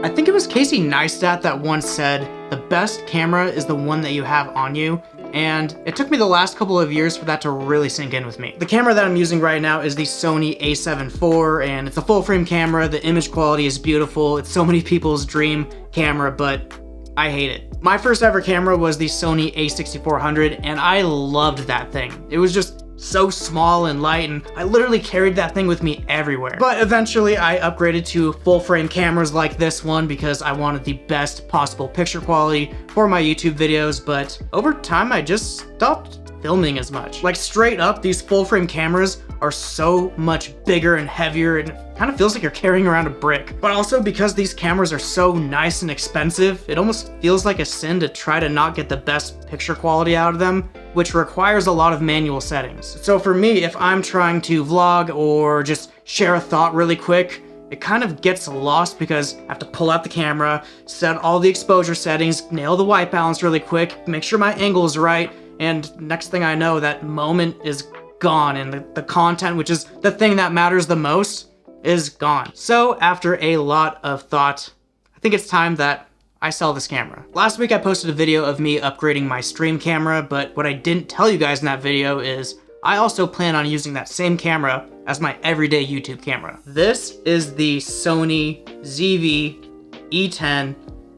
I think it was Casey Neistat that once said, the best camera is the one that you have on you, and it took me the last couple of years for that to really sink in with me. The camera that I'm using right now is the Sony A7 IV, and it's a full frame camera. The image quality is beautiful. It's so many people's dream camera, but I hate it. My first ever camera was the Sony A6400, and I loved that thing. It was just so small and light, and I literally carried that thing with me everywhere. But eventually I upgraded to full frame cameras like this one because I wanted the best possible picture quality for my YouTube videos, but over time I just stopped filming as much. Like straight up, these full frame cameras are so much bigger and heavier, and it kind of feels like you're carrying around a brick. But also because these cameras are so nice and expensive, it almost feels like a sin to try to not get the best picture quality out of them, which requires a lot of manual settings. So for me, if I'm trying to vlog or just share a thought really quick, it kind of gets lost because I have to pull out the camera, set all the exposure settings, nail the white balance really quick, make sure my angle is right, and next thing I know, that moment is gone, and the content, which is the thing that matters the most, is gone. So after a lot of thought, I think it's time that I sell this camera. Last week I posted a video of me upgrading my stream camera, but what I didn't tell you guys in that video is I also plan on using that same camera as my everyday YouTube camera. This is the Sony ZV-E10,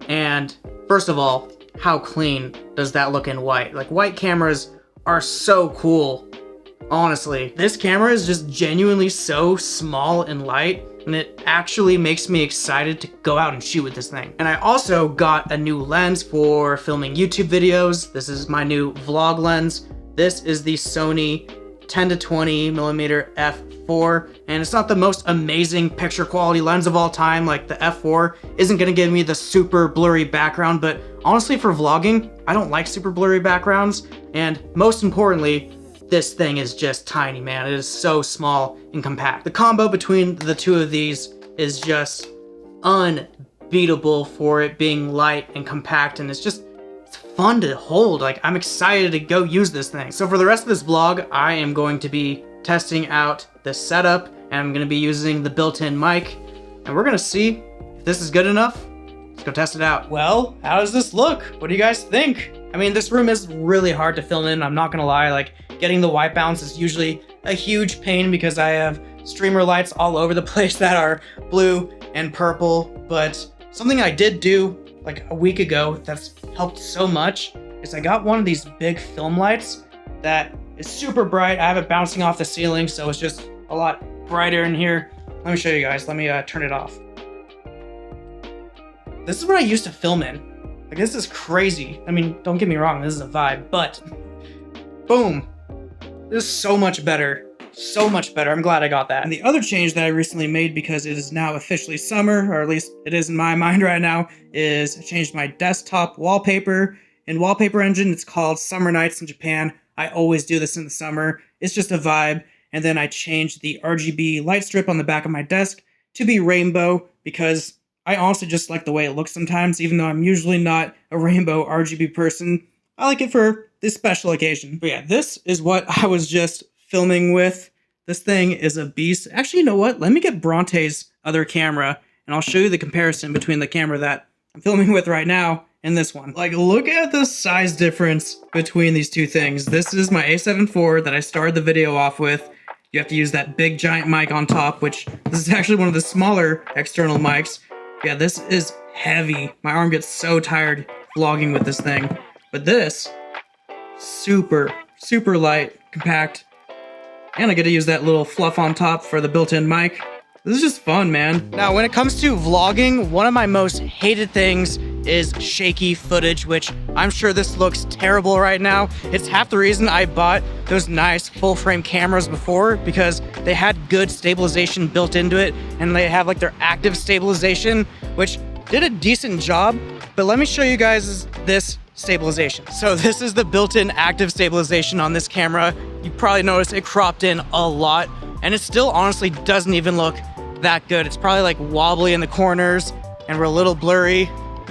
and first of all, how clean does that look in white? Like, white cameras are so cool, honestly. This camera is just genuinely so small and light, and it actually makes me excited to go out and shoot with this thing. And I also got a new lens for filming YouTube videos. This is my new vlog lens. This is the Sony 10 to 20 millimeter f4, and it's not the most amazing picture quality lens of all time. Like, the f4 isn't gonna give me the super blurry background, but honestly for vlogging, I don't like super blurry backgrounds, and most importantly, this thing is just tiny, man. It is so small and compact. The combo between the two of these is just unbeatable for it being light and compact, and it's fun to hold. Like, I'm excited to go use this thing. So for the rest of this vlog, I am going to be testing out this setup, and I'm gonna be using the built-in mic, and we're gonna see if this is good enough. Let's go test it out. Well, how does this look? What do you guys think? I mean, this room is really hard to film in, I'm not gonna lie. Like, getting the white balance is usually a huge pain because I have streamer lights all over the place that are blue and purple, but something I did do like a week ago that's helped so much is I got one of these big film lights that is super bright. I have it bouncing off the ceiling, so it's just a lot brighter in here. Let me show you guys. Let me turn it off. This is what I used to film in. Like, this is crazy. I mean, don't get me wrong, this is a vibe, but boom. This is so much better. So much better. I'm glad I got that. And the other change that I recently made, because it is now officially summer, or at least it is in my mind right now, is I changed my desktop wallpaper. In Wallpaper Engine, it's called Summer Nights in Japan. I always do this in the summer. It's just a vibe. And then I changed the RGB light strip on the back of my desk to be rainbow, because I honestly just like the way it looks sometimes, even though I'm usually not a rainbow RGB person. I like it for this special occasion. But yeah, this is what I was just filming with. This thing is a beast. Actually, you know what? Let me get Bronte's other camera, and I'll show you the comparison between the camera that I'm filming with right now and this one. Like, look at the size difference between these two things. This is my A7 IV that I started the video off with. You have to use that big giant mic on top, which this is actually one of the smaller external mics. Yeah, this is heavy. My arm gets so tired vlogging with this thing. But this, super, super light, compact, and I get to use that little fluff on top for the built-in mic. This is just fun, man. Now, when it comes to vlogging, one of my most hated things is shaky footage, which I'm sure this looks terrible right now. It's half the reason I bought those nice full-frame cameras before, because they had good stabilization built into it, and they have like their active stabilization, which did a decent job. But let me show you guys this stabilization. So this is the built-in active stabilization on this camera. You probably noticed it cropped in a lot, and it still honestly doesn't even look that good. It's probably like wobbly in the corners, and we're a little blurry.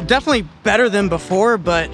Definitely better than before, but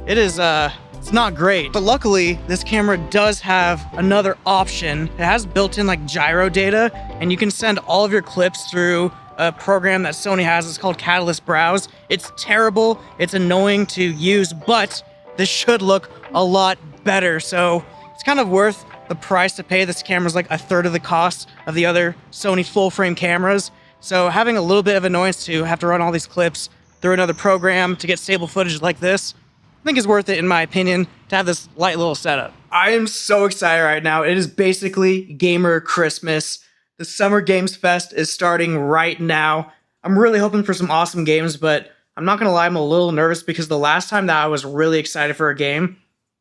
it is it's not great. But luckily, this camera does have another option. It has built-in like gyro data, and you can send all of your clips through a program that Sony has. It's called Catalyst Browse. It's terrible, it's annoying to use, but this should look a lot better. So it's kind of worth the price to pay. This camera's like a third of the cost of the other Sony full frame cameras. So having a little bit of annoyance to have to run all these clips through another program to get stable footage like this, I think is worth it in my opinion to have this light little setup. I am so excited right now. It is basically gamer Christmas. The Summer Games Fest is starting right now. I'm really hoping for some awesome games, but I'm not gonna lie, I'm a little nervous because the last time that I was really excited for a game,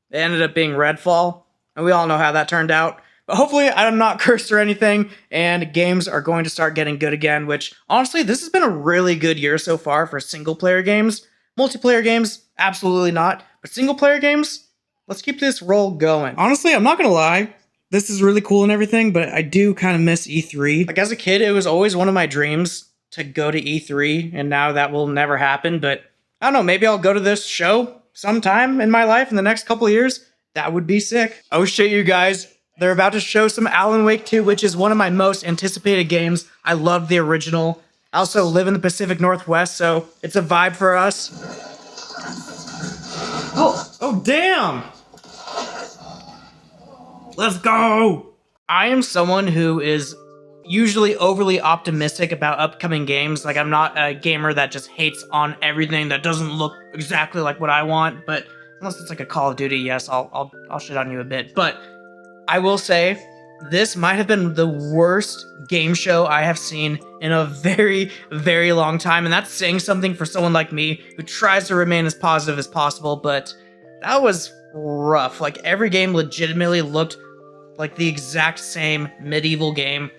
it ended up being Redfall, and we all know how that turned out. But hopefully I'm not cursed or anything, and games are going to start getting good again, which honestly, this has been a really good year so far for single player games. Multiplayer games, absolutely not. But single player games, let's keep this roll going. Honestly, I'm not gonna lie, this is really cool and everything, but I do kind of miss E3. Like as a kid, it was always one of my dreams to go to E3, and now that will never happen, but I don't know, maybe I'll go to this show sometime in my life in the next couple of years. That would be sick. Oh shit, you guys. They're about to show some Alan Wake 2, which is one of my most anticipated games. I love the original. I also live in the Pacific Northwest, so it's a vibe for us. Oh damn! Let's go! I am someone who is usually overly optimistic about upcoming games. Like, I'm not a gamer that just hates on everything that doesn't look exactly like what I want, but unless it's like a Call of Duty, yes, I'll shit on you a bit. But I will say, this might have been the worst game show I have seen in a very, very long time, and that's saying something for someone like me who tries to remain as positive as possible, but that was rough. Like, every game legitimately looked like the exact same medieval game.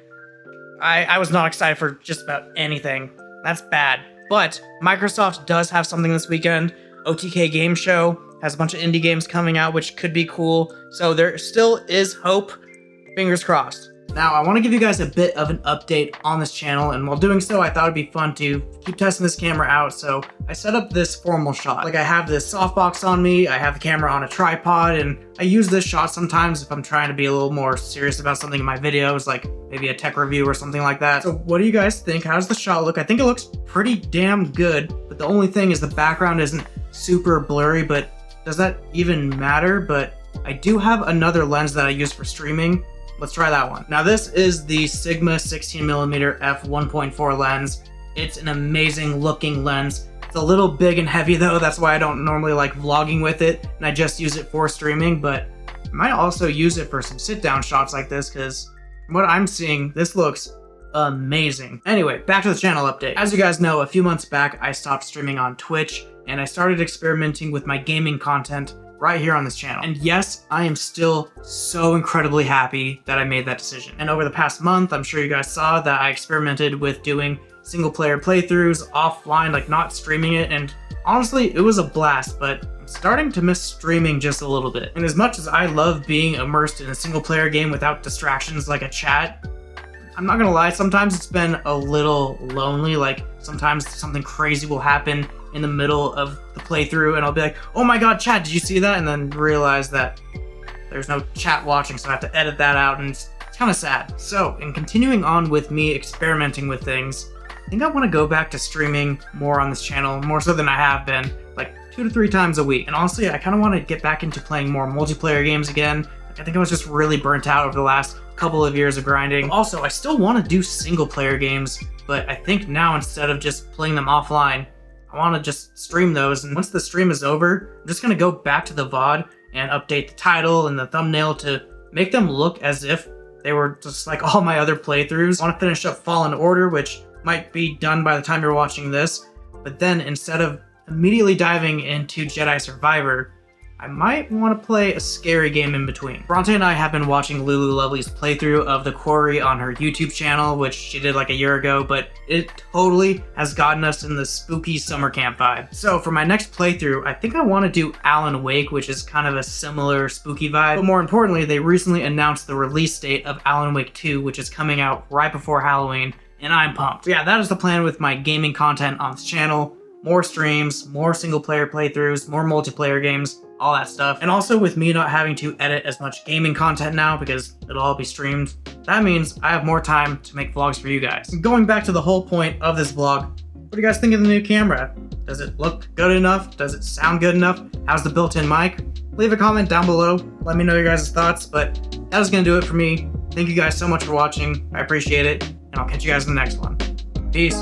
I was not excited for just about anything. That's bad. But Microsoft does have something this weekend. OTK Game Show has a bunch of indie games coming out, which could be cool. So there still is hope. Fingers crossed. Now, I want to give you guys a bit of an update on this channel, and while doing so, I thought it'd be fun to keep testing this camera out, so I set up this formal shot. Like, I have this softbox on me, I have the camera on a tripod, and I use this shot sometimes if I'm trying to be a little more serious about something in my videos, like maybe a tech review or something like that. So what do you guys think? How does the shot look? I think it looks pretty damn good, but the only thing is the background isn't super blurry, but does that even matter? But I do have another lens that I use for streaming. Let's try that one. Now this is the Sigma 16mm f1.4 lens. It's an amazing looking lens. It's a little big and heavy though, that's why I don't normally like vlogging with it, and I just use it for streaming, but I might also use it for some sit down shots like this, because from what I'm seeing, this looks amazing. Anyway, back to the channel update. As you guys know, a few months back, I stopped streaming on Twitch, and I started experimenting with my gaming content right here on this channel. And yes, I am still so incredibly happy that I made that decision. And over the past month, I'm sure you guys saw that I experimented with doing single player playthroughs offline, like not streaming it, and honestly, it was a blast, but I'm starting to miss streaming just a little bit. And as much as I love being immersed in a single player game without distractions like a chat, I'm not gonna lie, sometimes it's been a little lonely. Like, sometimes something crazy will happen in the middle of the playthrough and I'll be like, oh my god, chat, did you see that? And then realize that there's no chat watching, so I have to edit that out, and it's kind of sad. So, in continuing on with me experimenting with things, I think I want to go back to streaming more on this channel, more so than I have been, like 2 to 3 times a week. And honestly, I kind of want to get back into playing more multiplayer games again. Like, I think I was just really burnt out over the last couple of years of grinding. Also, I still want to do single player games, but I think now instead of just playing them offline, I want to just stream those, and once the stream is over, I'm just going to go back to the VOD and update the title and the thumbnail to make them look as if they were just like all my other playthroughs. I want to finish up Fallen Order, which might be done by the time you're watching this, but then instead of immediately diving into Jedi Survivor, I might want to play a scary game in between. Bronte and I have been watching Lulu Lovely's playthrough of The Quarry on her YouTube channel, which she did like a year ago, but it totally has gotten us in the spooky summer camp vibe. So for my next playthrough, I think I want to do Alan Wake, which is kind of a similar spooky vibe, but more importantly, they recently announced the release date of Alan Wake 2, which is coming out right before Halloween, and I'm pumped. So yeah, that is the plan with my gaming content on this channel. More streams, more single player playthroughs, more multiplayer games. all that stuff. And also with me not having to edit as much gaming content now because it'll all be streamed, that means I have more time to make vlogs for you guys. Going back to the whole point of this vlog, what do you guys think of the new camera? Does it look good enough? Does it sound good enough? How's the built-in mic? Leave a comment down below. Let me know your guys' thoughts, but that is gonna do it for me. Thank you guys so much for watching. I appreciate it, and I'll catch you guys in the next one. Peace.